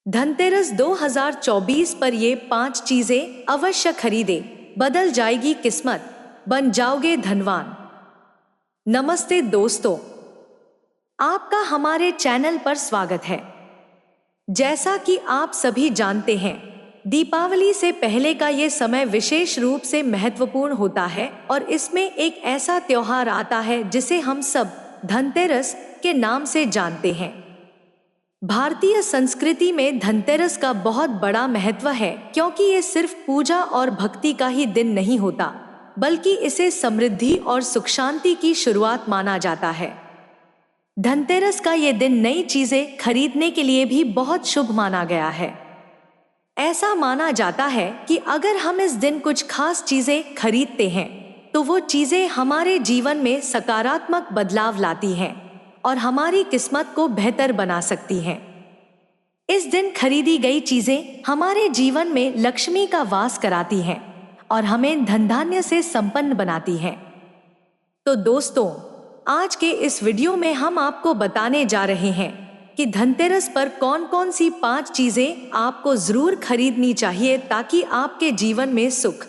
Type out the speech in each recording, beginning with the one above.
धनतेरस 2024 पर ये 5 चीजें अवश्य खरीदे, बदल जाएगी किस्मत, बन जाओगे धनवान। नमस्ते दोस्तों, आपका हमारे चैनल पर स्वागत है। जैसा कि आप सभी जानते हैं, दीपावली से पहले का ये समय विशेष रूप से महत्वपूर्ण होता है और इसमें एक ऐसा त्योहार आता है जिसे हम सब धनतेरस के नाम से जानते हैं। भारतीय संस्कृति में धनतेरस का बहुत बड़ा महत्व है क्योंकि ये सिर्फ पूजा और भक्ति का ही दिन नहीं होता, बल्कि इसे समृद्धि और सुख शांति की शुरुआत माना जाता है। धनतेरस का ये दिन नई चीजें खरीदने के लिए भी बहुत शुभ माना गया है। ऐसा माना जाता है कि अगर हम इस दिन कुछ खास चीजें खरीदते हैं तो वो चीजें हमारे जीवन में सकारात्मक बदलाव लाती हैं और हमारी किस्मत को बेहतर बना सकती हैं। इस दिन खरीदी गई चीजें हमारे जीवन में लक्ष्मी का वास कराती हैं और हमें धन धान्य से संपन्न बनाती हैं। तो दोस्तों, आज के इस वीडियो में हम आपको बताने जा रहे हैं कि धनतेरस पर कौन कौन सी 5 चीजें आपको जरूर खरीदनी चाहिए ताकि आपके जीवन में सुख,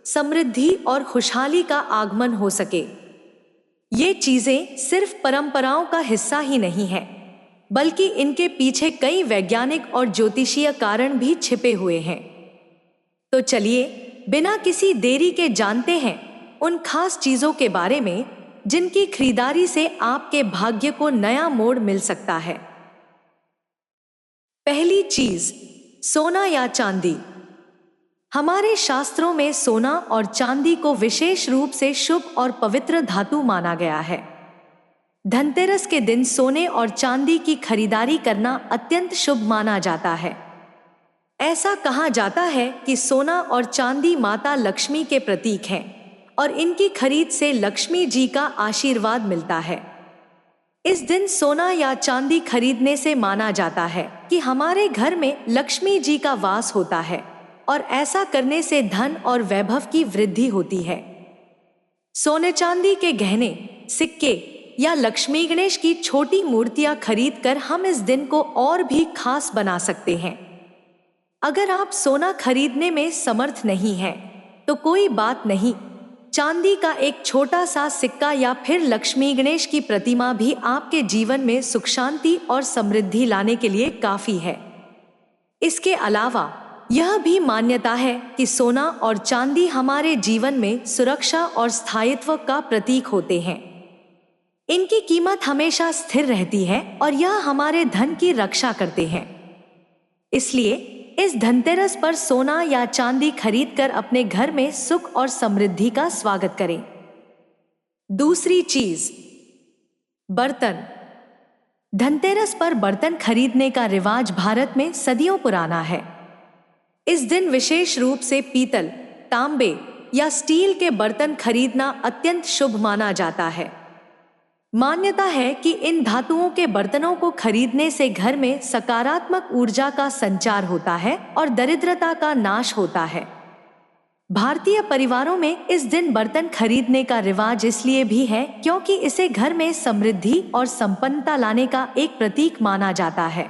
समृद्धि और खुशहाली का आगमन हो सके। ये चीजें सिर्फ परंपराओं का हिस्सा ही नहीं है, बल्कि इनके पीछे कई वैज्ञानिक और ज्योतिषीय कारण भी छिपे हुए हैं। तो चलिए बिना किसी देरी के जानते हैं उन खास चीजों के बारे में जिनकी खरीदारी से आपके भाग्य को नया मोड़ मिल सकता है। पहली चीज, सोना या चांदी। हमारे शास्त्रों में सोना और चांदी को विशेष रूप से शुभ और पवित्र धातु माना गया है। धनतेरस के दिन सोने और चांदी की खरीदारी करना अत्यंत शुभ माना जाता है। ऐसा कहा जाता है कि सोना और चांदी माता लक्ष्मी के प्रतीक हैं और इनकी खरीद से लक्ष्मी जी का आशीर्वाद मिलता है। इस दिन सोना या चांदी खरीदने से माना जाता है कि हमारे घर में लक्ष्मी जी का वास होता है और ऐसा करने से धन और वैभव की वृद्धि होती है। सोने चांदी के गहने, सिक्के या लक्ष्मी गणेश की छोटी मूर्तियां खरीदकर हम इस दिन को और भी खास बना सकते हैं। अगर आप सोना खरीदने में समर्थ नहीं हैं, तो कोई बात नहीं, चांदी का एक छोटा सा सिक्का या फिर लक्ष्मी गणेश की प्रतिमा भी आपके जीवन में सुख शांति और समृद्धि लाने के लिए काफी है। इसके अलावा यह भी मान्यता है कि सोना और चांदी हमारे जीवन में सुरक्षा और स्थायित्व का प्रतीक होते हैं। इनकी कीमत हमेशा स्थिर रहती है और यह हमारे धन की रक्षा करते हैं। इसलिए इस धनतेरस पर सोना या चांदी खरीदकर अपने घर में सुख और समृद्धि का स्वागत करें। दूसरी चीज, बर्तन। धनतेरस पर बर्तन खरीदने का रिवाज भारत में सदियों पुराना है। इस दिन विशेष रूप से पीतल, तांबे या स्टील के बर्तन खरीदना अत्यंत शुभ माना जाता है। मान्यता है कि इन धातुओं के बर्तनों को खरीदने से घर में सकारात्मक ऊर्जा का संचार होता है और दरिद्रता का नाश होता है। भारतीय परिवारों में इस दिन बर्तन खरीदने का रिवाज इसलिए भी है क्योंकि इसे घर में समृद्धि और संपन्नता लाने का एक प्रतीक माना जाता है।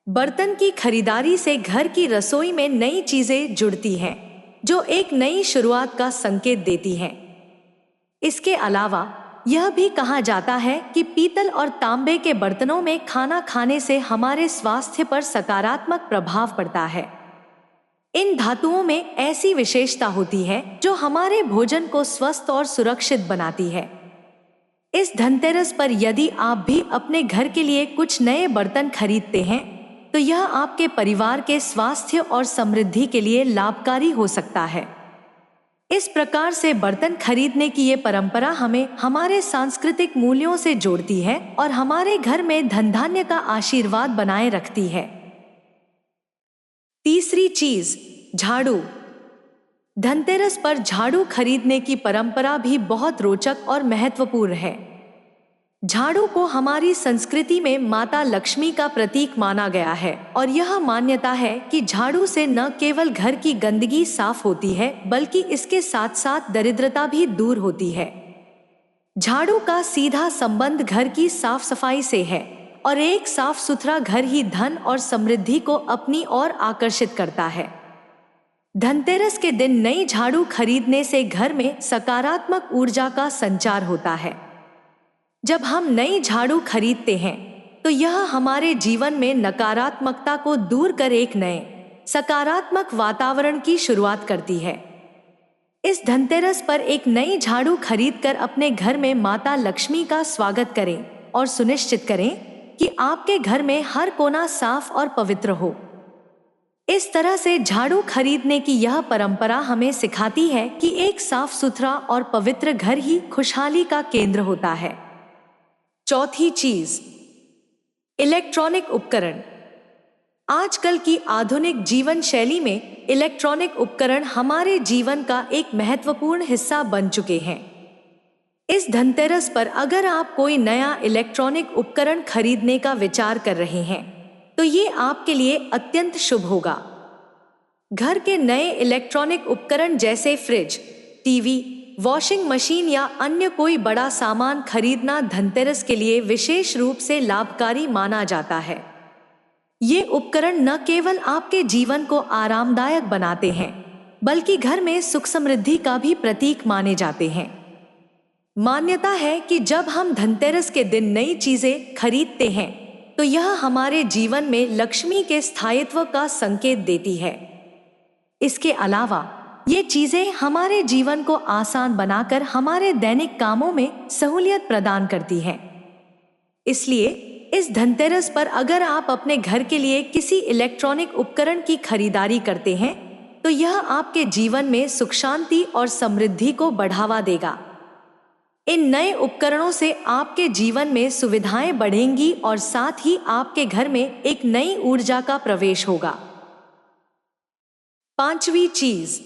बर्तन की खरीदारी से घर की रसोई में नई चीजें जुड़ती हैं, जो एक नई शुरुआत का संकेत देती हैं। इसके अलावा यह भी कहा जाता है कि पीतल और तांबे के बर्तनों में खाना खाने से हमारे स्वास्थ्य पर सकारात्मक प्रभाव पड़ता है। इन धातुओं में ऐसी विशेषता होती है जो हमारे भोजन को स्वस्थ और सुरक्षित बनाती है। इस धनतेरस पर यदि आप भी अपने घर के लिए कुछ नए बर्तन खरीदते हैं तो यह आपके परिवार के स्वास्थ्य और समृद्धि के लिए लाभकारी हो सकता है। इस प्रकार से बर्तन खरीदने की ये परंपरा हमें हमारे सांस्कृतिक मूल्यों से जोड़ती है और हमारे घर में धन धान्य का आशीर्वाद बनाए रखती है। तीसरी चीज, झाड़ू। धनतेरस पर झाड़ू खरीदने की परंपरा भी बहुत रोचक और महत्वपूर्ण है। झाड़ू को हमारी संस्कृति में माता लक्ष्मी का प्रतीक माना गया है और यह मान्यता है कि झाड़ू से न केवल घर की गंदगी साफ होती है बल्कि इसके साथ साथ दरिद्रता भी दूर होती है। झाड़ू का सीधा संबंध घर की साफ सफाई से है और एक साफ सुथरा घर ही धन और समृद्धि को अपनी ओर आकर्षित करता है। धनतेरस के दिन नई झाड़ू खरीदने से घर में सकारात्मक ऊर्जा का संचार होता है। जब हम नई झाड़ू खरीदते हैं तो यह हमारे जीवन में नकारात्मकता को दूर कर एक नए सकारात्मक वातावरण की शुरुआत करती है। इस धनतेरस पर एक नई झाड़ू खरीदकर अपने घर में माता लक्ष्मी का स्वागत करें और सुनिश्चित करें कि आपके घर में हर कोना साफ और पवित्र हो। इस तरह से झाड़ू खरीदने की यह परंपरा हमें सिखाती है कि एक साफ सुथरा और पवित्र घर ही खुशहाली का केंद्र होता है। चौथी चीज, इलेक्ट्रॉनिक उपकरण। आजकल की आधुनिक जीवन शैली में इलेक्ट्रॉनिक उपकरण हमारे जीवन का एक महत्वपूर्ण हिस्सा बन चुके हैं। इस धनतेरस पर अगर आप कोई नया इलेक्ट्रॉनिक उपकरण खरीदने का विचार कर रहे हैं तो ये आपके लिए अत्यंत शुभ होगा। घर के नए इलेक्ट्रॉनिक उपकरण जैसे फ्रिज, टीवी, वॉशिंग मशीन या अन्य कोई बड़ा सामान खरीदना धनतेरस के लिए विशेष रूप से लाभकारी माना जाता है। ये उपकरण न केवल आपके जीवन को आरामदायक बनाते हैं बल्कि घर में सुख समृद्धि का भी प्रतीक माने जाते हैं। मान्यता है कि जब हम धनतेरस के दिन नई चीजें खरीदते हैं तो यह हमारे जीवन में लक्ष्मी के स्थायित्व का संकेत देती है। इसके अलावा ये चीजें हमारे जीवन को आसान बनाकर हमारे दैनिक कामों में सहूलियत प्रदान करती हैं। इसलिए इस धनतेरस पर अगर आप अपने घर के लिए किसी इलेक्ट्रॉनिक उपकरण की खरीदारी करते हैं तो यह आपके जीवन में सुख शांति और समृद्धि को बढ़ावा देगा। इन नए उपकरणों से आपके जीवन में सुविधाएं बढ़ेंगी और साथ ही आपके घर में एक नई ऊर्जा का प्रवेश होगा। पांचवी चीज,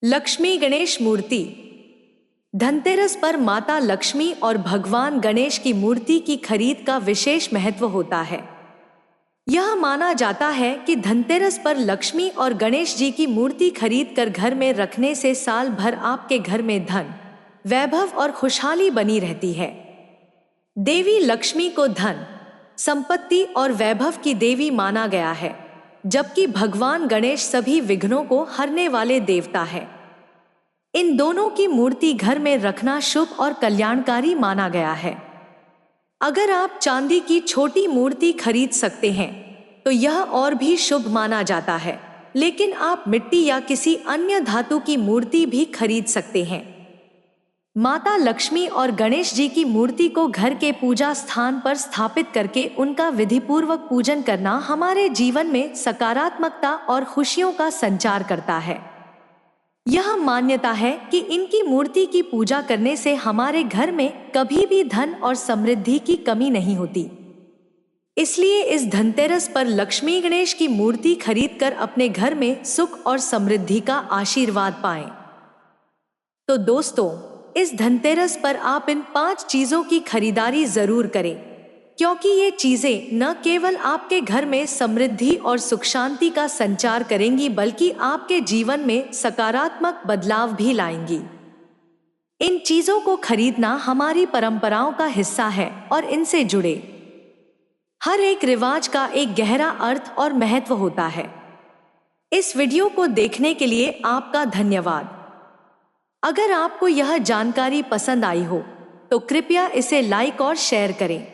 लक्ष्मी गणेश मूर्ति। धनतेरस पर माता लक्ष्मी और भगवान गणेश की मूर्ति की खरीद का विशेष महत्व होता है। यह माना जाता है कि धनतेरस पर लक्ष्मी और गणेश जी की मूर्ति खरीदकर घर में रखने से साल भर आपके घर में धन, वैभव और खुशहाली बनी रहती है। देवी लक्ष्मी को धन, संपत्ति और वैभव की देवी माना गया है, जबकि भगवान गणेश सभी विघ्नों को हरने वाले देवता है। इन दोनों की मूर्ति घर में रखना शुभ और कल्याणकारी माना गया है। अगर आप चांदी की छोटी मूर्ति खरीद सकते हैं तो यह और भी शुभ माना जाता है, लेकिन आप मिट्टी या किसी अन्य धातु की मूर्ति भी खरीद सकते हैं। माता लक्ष्मी और गणेश जी की मूर्ति को घर के पूजा स्थान पर स्थापित करके उनका विधिपूर्वक पूजन करना हमारे जीवन में सकारात्मकता और खुशियों का संचार करता है। यह मान्यता है कि इनकी मूर्ति की पूजा करने से हमारे घर में कभी भी धन और समृद्धि की कमी नहीं होती। इसलिए इस धनतेरस पर लक्ष्मी गणेश की मूर्ति खरीदकर अपने घर में सुख और समृद्धि का आशीर्वाद पाएं। तो दोस्तों, इस धनतेरस पर आप इन 5 चीजों की खरीदारी जरूर करें, क्योंकि ये चीजें न केवल आपके घर में समृद्धि और सुख शांति का संचार करेंगी बल्कि आपके जीवन में सकारात्मक बदलाव भी लाएंगी। इन चीजों को खरीदना हमारी परंपराओं का हिस्सा है और इनसे जुड़े हर एक रिवाज का एक गहरा अर्थ और महत्व होता है। इस वीडियो को देखने के लिए आपका धन्यवाद। अगर आपको यह जानकारी पसंद आई हो तो कृपया इसे लाइक और शेयर करें।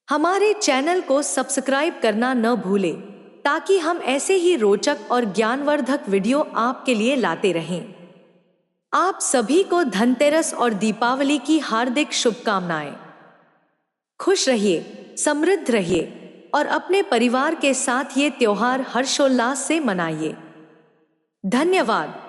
हमारे चैनल को सब्सक्राइब करना न भूलें ताकि हम ऐसे ही रोचक और ज्ञानवर्धक वीडियो आपके लिए लाते रहें। आप सभी को धनतेरस और दीपावली की हार्दिक शुभकामनाएं। खुश रहिए, समृद्ध रहिए और अपने परिवार के साथ ये त्योहार हर्षोल्लास से मनाइए। धन्यवाद।